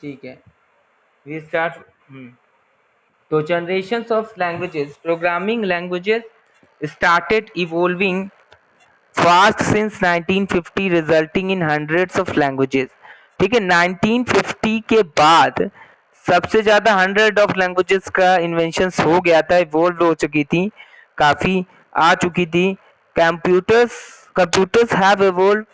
ठीक है, we start. तो generations of languages, programming languages started evolving fast since 1950, resulting in hundreds of languages। ठीक है, 1950 के बाद सबसे ज़्यादा 100 of languages का इन्वेंशन हो गया था, इवोल्व हो चुकी थी, काफ़ी आ चुकी थी। Computers computers have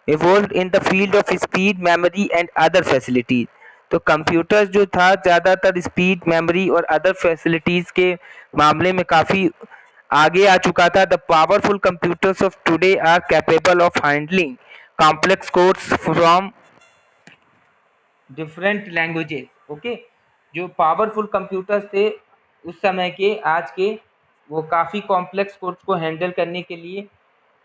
evolved in the field of speed, memory and other facilities। तो कंप्यूटर जो था ज़्यादातर स्पीड, मेमोरी और अदर फैसिलिटीज़ के मामले में काफ़ी आगे आ चुका था। The powerful computers of today are capable of handling complex codes from different languages. Okay, जो पावरफुल कंप्यूटर्स थे उस समय के, आज के, वो काफ़ी कॉम्प्लेक्स कोड्स को हैंडल करने के लिए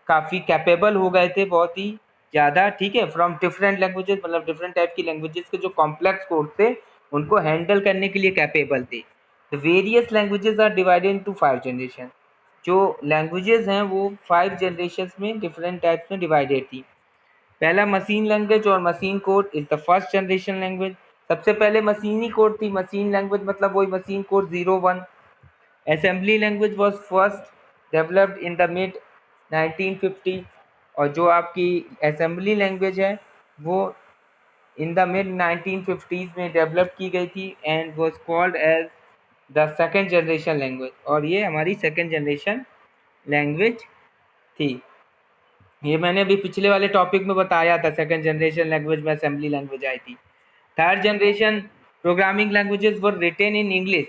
काफ़ी कैपेबल हो गए थे, बहुत ही ज़्यादा। ठीक है, फ्रॉम डिफरेंट लैंग्वेजेस, मतलब डिफरेंट टाइप की लैंग्वेजेस के जो कॉम्प्लेक्स कोड थे उनको हैंडल करने के लिए कैपेबल थे। The various languages are divided into 5 generation. जो लैंग्वेजेस हैं वो 5 जनरेशन्स में डिफरेंट टाइप्स में डिवाइडेड थी। पहला मशीन लैंग्वेज और machine code is the first generation language. सबसे पहले मशीनी कोड थी। मशीन लैंग्वेज मतलब वही machine code 0 1। Assembly language was first developed in the mid 1950। और जो आपकी असेंबली लैंग्वेज है वो इन द मिड 1950s में डेवलप की गई थी and was called as the second generation language. और ये हमारी सेकेंड जनरेशन लैंग्वेज थी। ये मैंने अभी पिछले वाले टॉपिक में बताया था, सेकंड जनरेशन लैंग्वेज में असेंबली लैंग्वेज आई थी। Third generation programming languages were written in English.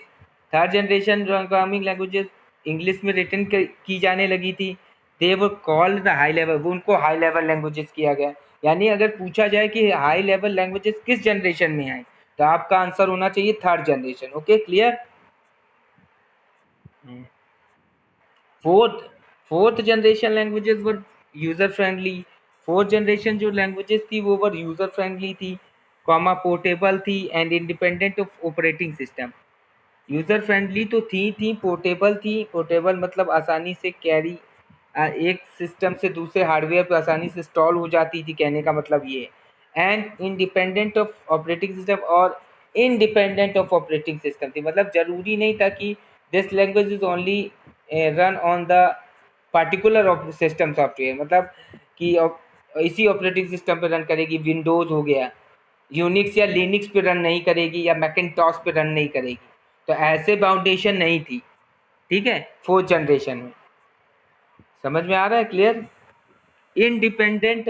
Third generation programming languages English में रिटन की जाने लगी थी। They were called the high level, वो उनको हाई लेवल लैंग्वेजेस किया गया। यानी अगर पूछा जाए कि हाई लेवल लैंग्वेजेस किस जनरेशन में आए तो आपका आंसर होना चाहिए third generation. Okay, clear. Fourth fourth generation languages वर यूजर फ्रेंडली। फोर्थ जनरेशन जो लैंग्वेजेस थी वो वर यूजर फ्रेंडली थी, कॉमा पोर्टेबल थी and independent of operating system. User friendly तो थी, पोर्टेबल थी। पोर्टेबल मतलब आसानी से कैरी, एक सिस्टम से दूसरे हार्डवेयर पर आसानी से इंस्टॉल हो जाती थी, कहने का मतलब ये। And independent of operating system, और इंडिपेंडेंट ऑफ ऑपरेटिंग सिस्टम थी, मतलब जरूरी नहीं था कि this language is only run on the particular system software, मतलब कि इसी ऑपरेटिंग सिस्टम पे रन करेगी। विंडोज हो गया, यूनिक्स या लिनक्स पे रन नहीं करेगी, या मैकिन्टॉश पे रन नहीं करेगी। तो ऐसे बाउंडेशन नहीं थी। ठीक है, फोर्थ जनरेशन में। समझ में आ रहा है, clear. Independent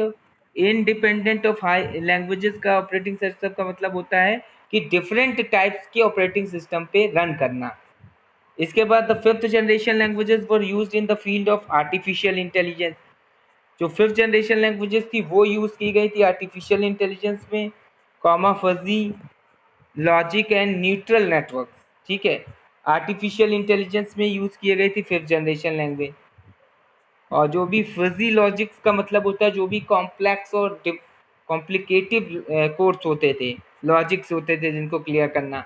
independent of high languages का ऑपरेटिंग सिस्टम का मतलब होता है कि डिफरेंट टाइप्स के ऑपरेटिंग सिस्टम पे रन करना। इसके बाद the fifth generation languages were used in the field of artificial intelligence. जो फिफ्थ जनरेशन लैंग्वेजेस थी वो यूज की गई थी आर्टिफिशियल इंटेलिजेंस में, comma fuzzy logic and neutral network. ठीक है, आर्टिफिशियल इंटेलिजेंस में यूज किए गई थी फिफ्थ जनरेशन लैंग्वेज। और जो भी फजी लॉजिक्स का मतलब होता है जो भी कॉम्प्लेक्स और कॉम्प्लिकेटिव कोड्स होते थे, लॉजिक्स होते थे जिनको क्लियर करना,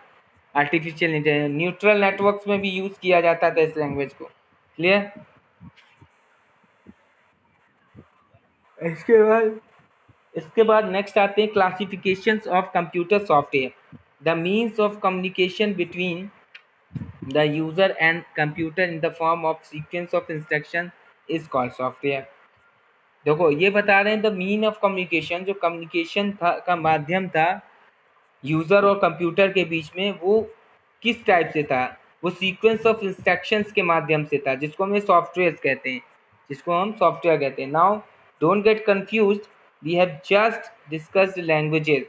आर्टिफिशियल इंटेलिजेंस। न्यूट्रल नेटवर्क्स में भी यूज किया जाता था इस लैंग्वेज को, क्लियर। इसके बाद इसके बाद नेक्स्ट आते हैं classifications of computer software. The means of communication between the user and computer in the form of sequence of instruction is called software. देखो ये बता रहे हैं द मीन ऑफ कम्युनिकेशन, जो कम्युनिकेशन था का माध्यम था यूज़र और कंप्यूटर के बीच में, वो किस टाइप से था। वो सीक्वेंस ऑफ इंस्ट्रक्शंस के माध्यम से था, जिसको हम सॉफ्टवेयर कहते हैं, now don't get confuse, we have just discussed languages.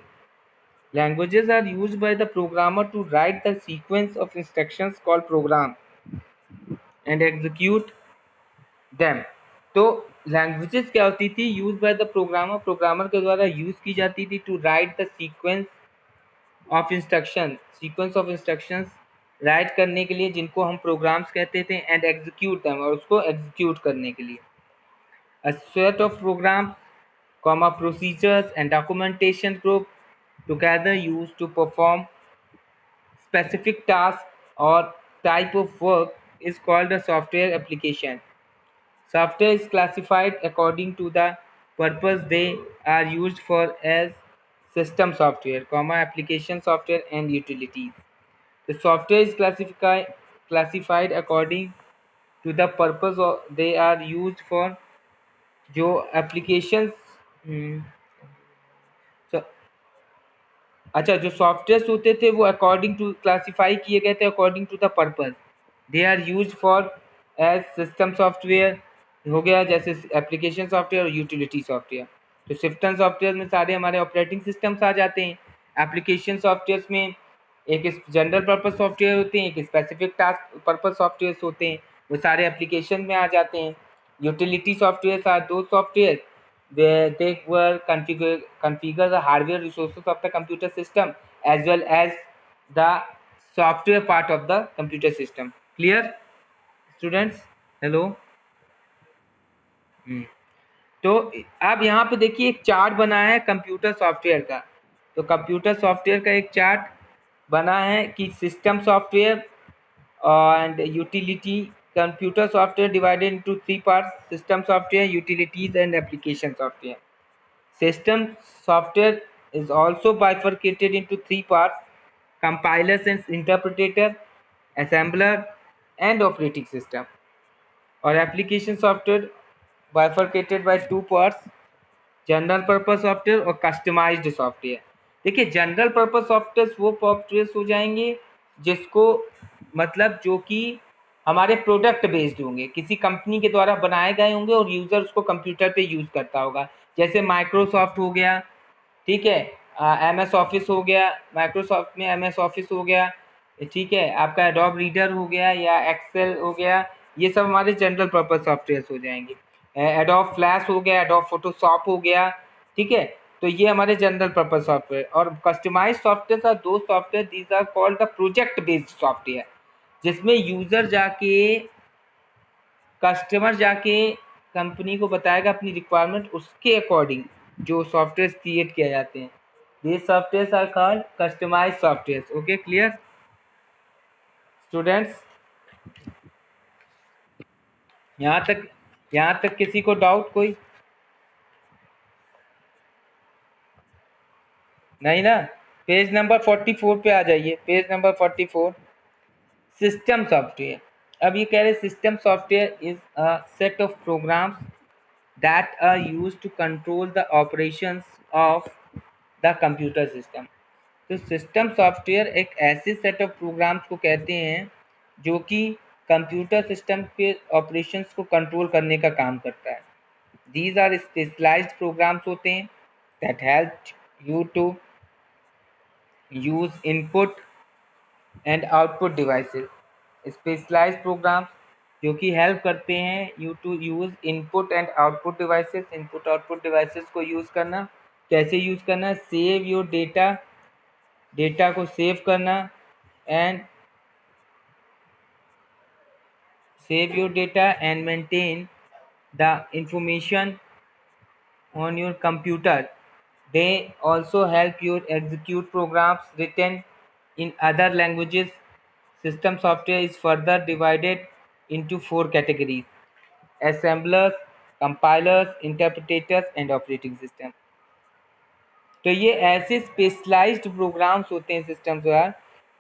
Languages are used by the programmer to write the sequence of instructions called program and execute them. तो लैंग्वेजेस क्या होती थी, use by the programmer, programmer के द्वारा use की जाती थी to write the sequence of instructions write करने के लिए, जिनको हम प्रोग्राम्स कहते थे, एंड एग्जीक्यूट देम, और उसको एग्जीक्यूट करने के लिए। A set of programs, comma procedures and documentation group together use to perform specific task or type of work is called a software application. Software is classified according to the purpose they are used for, as system software, comma application software and utilities. The software is classified according to the purpose they are used for. जो applications so, अच्छा जो software होते थे वो according to classify किए गए थे according to the purpose they are use for as system software हो गया जैसे एप्लीकेशन सॉफ्टवेयर और यूटिलिटी सॉफ्टवेयर। तो सिस्टम सॉफ्टवेयर में सारे हमारे ऑपरेटिंग सिस्टम्स आ जाते हैं। एप्लीकेशन सॉफ्टवेयर में एक जनरल पर्पस सॉफ्टवेयर होते हैं, एक स्पेसिफिक टास्क पर्पस सॉफ्टवेयर होते हैं, वो सारे एप्लीकेशन में आ जाते हैं। यूटिलिटी सॉफ्टवेयर आर दो software they were configure the hardware resources of the computer system as well as the software part of the computer system. Clear students? Hello. तो अब यहाँ पे देखिए एक चार्ट बना है कंप्यूटर सॉफ्टवेयर का। तो कंप्यूटर सॉफ्टवेयर का एक चार्ट बना है कि system software and utility computer software divided into three parts: system software, utilities and application software. System software is also bifurcated into three parts: compilers and interpreter, assembler and operating system. Or application software bifurcated by two parts: general purpose software और customised software. देखिए general purpose software वो software हो जाएंगे जिसको मतलब जो कि हमारे प्रोडक्ट बेस्ड होंगे, किसी कंपनी के द्वारा बनाए गए होंगे और यूजर उसको कंप्यूटर पे यूज करता होगा। जैसे माइक्रोसॉफ्ट हो गया, ठीक है, MS ऑफिस हो गया, माइक्रोसॉफ्ट में MS ऑफिस हो गया, ठीक है, आपका एडोब रीडर हो गया या एक्सेल हो गया, ये सब हमारे जनरल पर्पस सॉफ्टवेयर हो जाएंगे। एडोब फ्लैश हो गया, एडोब फोटोशॉप हो गया, ठीक है, तो ये हमारे जनरल पर्पस सॉफ्टवेयर। और कस्टमाइज सॉफ्टवेयर का दो software, these are called the project based software, जिसमें यूजर जाके कस्टमर जाके कंपनी को बताएगा अपनी रिक्वायरमेंट, उसके अकॉर्डिंग जो सॉफ्टवेयर क्रिएट किए जाते हैं। ये software are called customize software. Okay clear students? यहाँ तक किसी को डाउट कोई नहीं ना? पेज नंबर 44 पे आ जाइए, पेज नंबर 44, सिस्टम सॉफ्टवेयर। अब ये कह रहे system software is a set of programs that are used to control the operations of the computer system. तो सिस्टम सॉफ्टवेयर एक ऐसे सेट ऑफ प्रोग्राम्स को कहते हैं जो कि कंप्यूटर सिस्टम के ऑपरेशंस को कंट्रोल करने का काम करता है। दीज आर स्पेशलाइज्ड प्रोग्राम्स होते हैं that help you to use input and output devices. Specialised programs जो कि हेल्प करते हैं you to use input and output devices. Input output devices को यूज़ करना, कैसे यूज़ करना? सेव योर डेटा, डेटा को सेव करना, and save your data and maintain the information on your computer. They also help you execute programs written in other languages. System software is further divided into four categories: assemblers, compilers, interpreters and operating system. तो ये ऐसे specialised programs होते हैं system द्वारा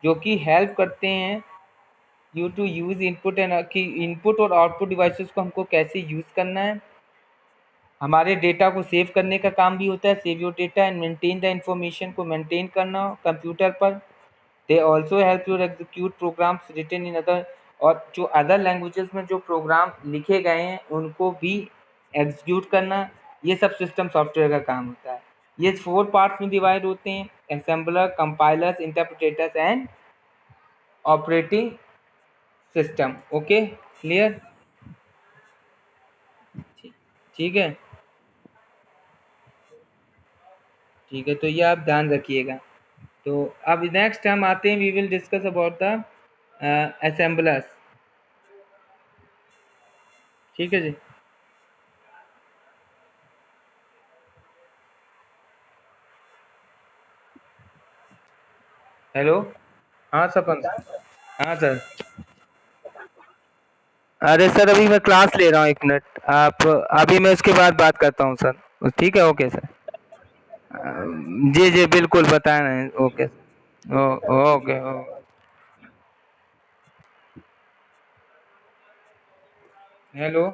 जो कि help करते हैं you to use input and कि इनपुट और आउटपुट डिवाइसेस को हमको कैसे यूज़ करना है। हमारे डेटा को सेव करने का काम भी होता है, save your data and maintain the information को मेंटेन करना कंप्यूटर पर। They also help you execute programs written in other, और जो अदर लैंग्वेजेस में जो प्रोग्राम लिखे गए हैं उनको भी एग्जीक्यूट करना, ये सब सिस्टम सॉफ्टवेयर का काम होता है। ये 4 पार्ट्स में डिवाइड होते हैं: assembler, compilers, interpreters and operating system. Okay clear? ठीक है, ठीक है, तो ये आप ध्यान रखिएगा। तो अब नेक्स्ट हम आते हैं, we will discuss about the assemblers. ठीक है जी। हेलो, हाँ सपन, हाँ सर। अरे सर अभी मैं क्लास ले रहा हूँ, 1 मिनट आप, अभी मैं उसके बाद बात करता हूँ सर। ठीक है, ओके सर। जी जी बिल्कुल बताना है। ओके। ओके। हेलो।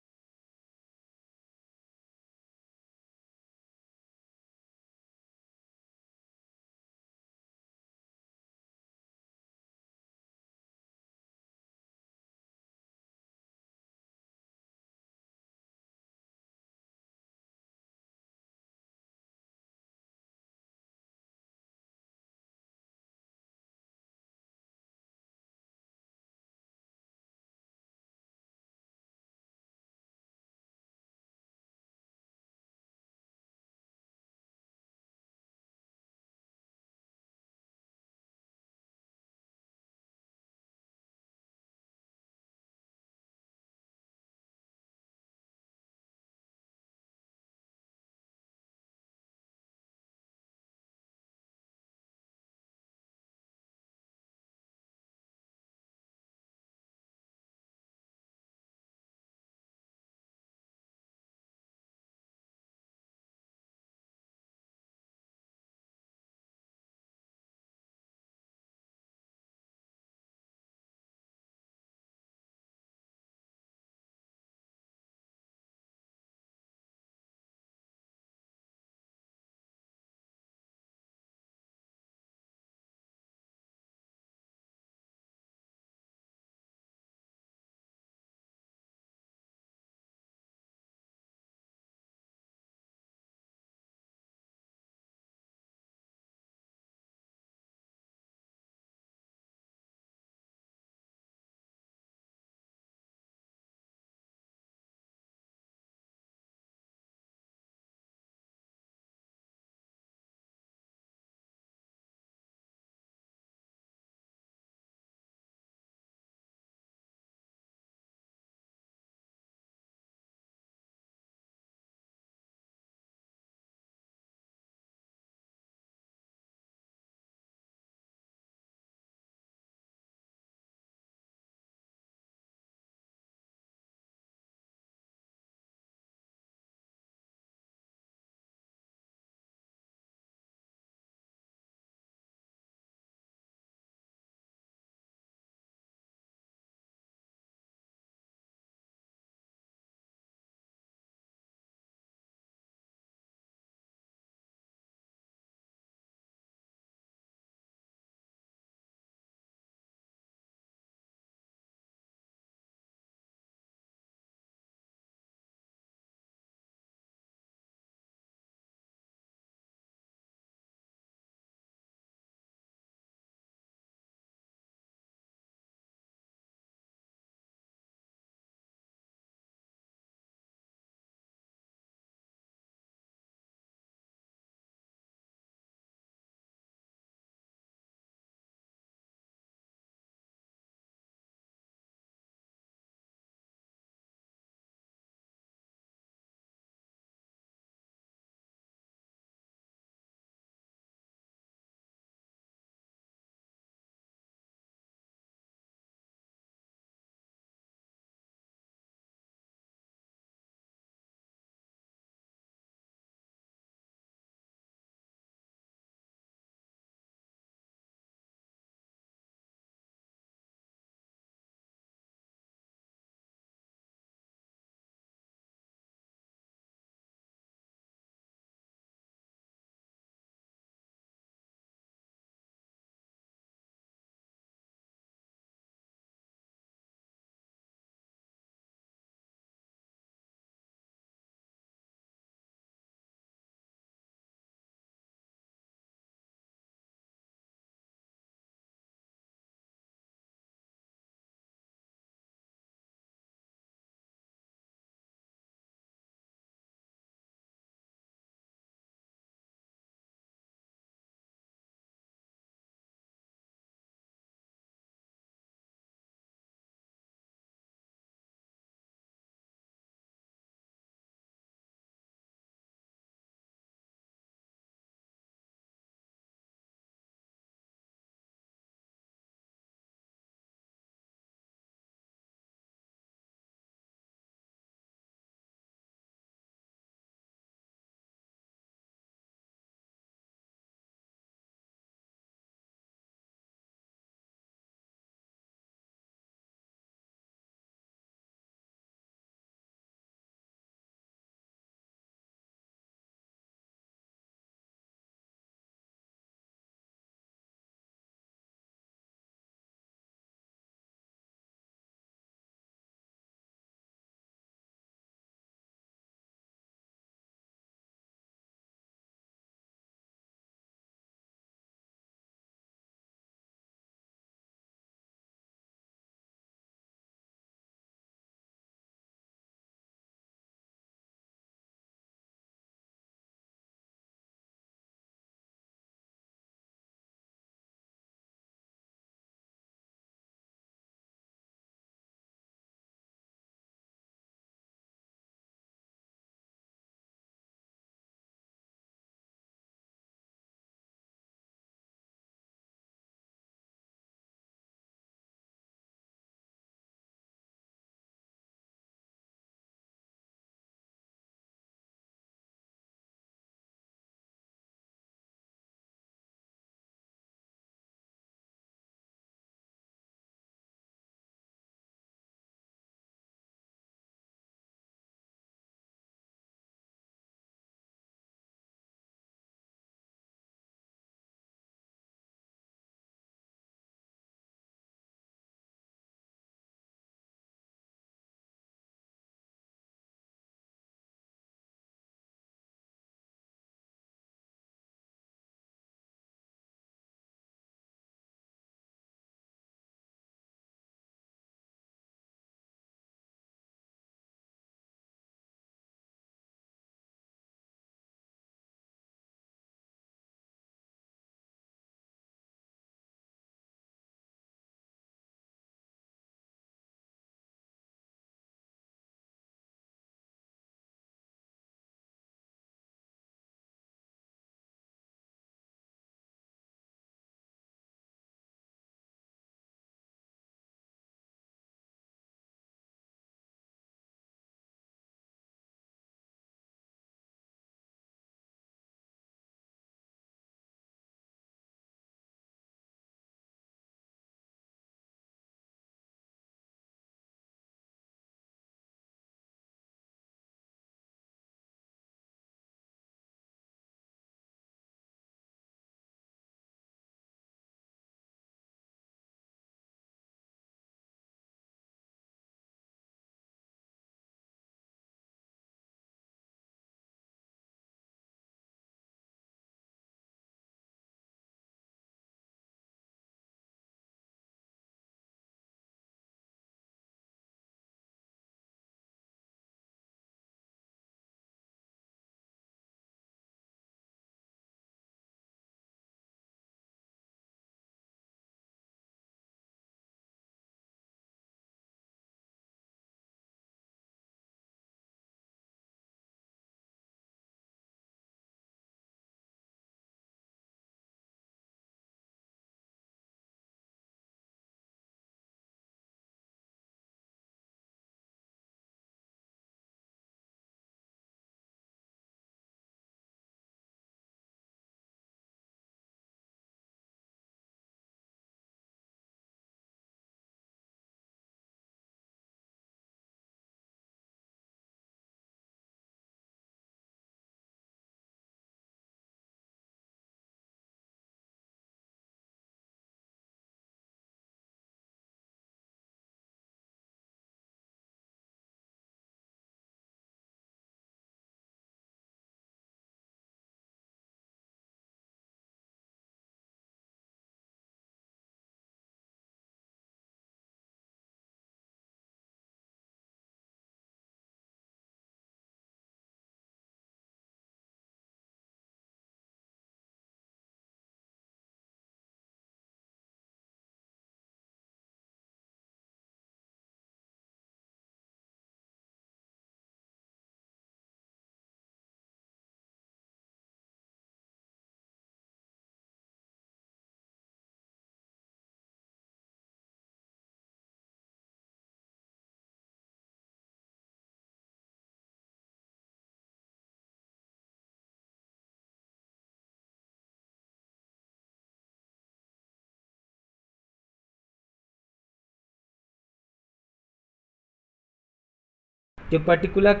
जो पर्टिकुलर